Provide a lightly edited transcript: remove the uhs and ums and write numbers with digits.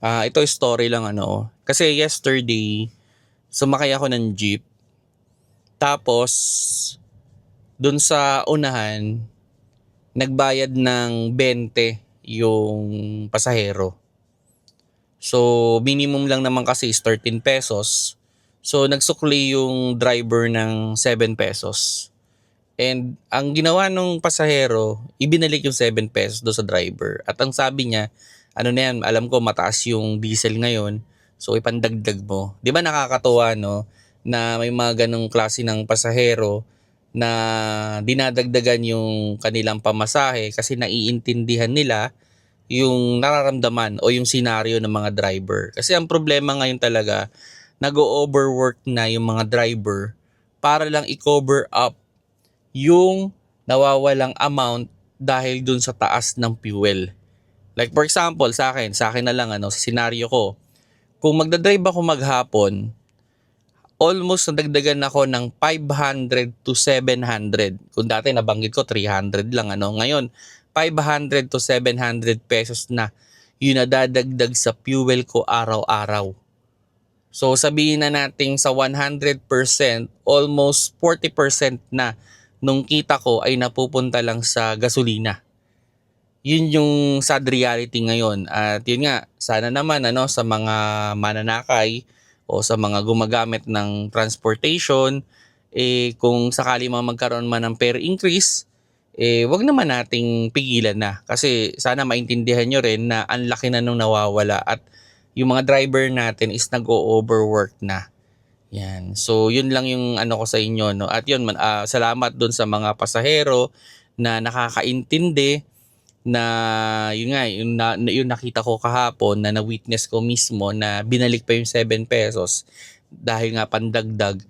Ito story lang ano. Kasi yesterday, sumakay ako ng jeep. Tapos, dun sa unahan, nagbayad ng 20 yung pasahero. So, minimum lang naman kasi is 13 pesos. So, nagsukli yung driver ng 7 pesos. And ang ginawa nung pasahero, ibinalik yung 7 pesos do sa driver. At ang sabi niya, ano na yan, alam ko mataas yung diesel ngayon, so ipandagdag mo. Di ba nakakatuwa no, na may mga ganong klase ng pasahero na dinadagdagan yung kanilang pamasahe kasi naiintindihan nila yung nararamdaman o yung senaryo ng mga driver. Kasi ang problema ngayon talaga, nag-overwork na yung mga driver para lang i-cover up yung nawawalang amount dahil dun sa taas ng fuel. Like for example, sa akin na lang ano, sa senaryo ko, kung magdadrive ako maghapon, almost nadagdagan ako ng 500 to 700. Kung dati nabanggit ko 300 lang ano, ngayon 500 to 700 pesos na yung nadadagdag sa fuel ko araw-araw. So sabihin na natin sa 100%, almost 40% na nung kita ko ay napupunta lang sa gasolina. Yun yung sad reality ngayon. At yun nga, sana naman ano, sa mga mananakay o sa mga gumagamit ng transportation, kung sakali magkaroon man ng fare increase, wag naman nating pigilan na. Kasi sana maintindihan nyo rin na ang laki na nung nawawala at yung mga driver natin is nag-o-overwork na. Yan. So, yun lang yung ano ko sa inyo, no? At yun, salamat dun sa mga pasahero na nakakaintindi na yun nga, yung nakita ko kahapon na na-witness ko mismo na binalik pa yung 7 pesos dahil nga pandagdag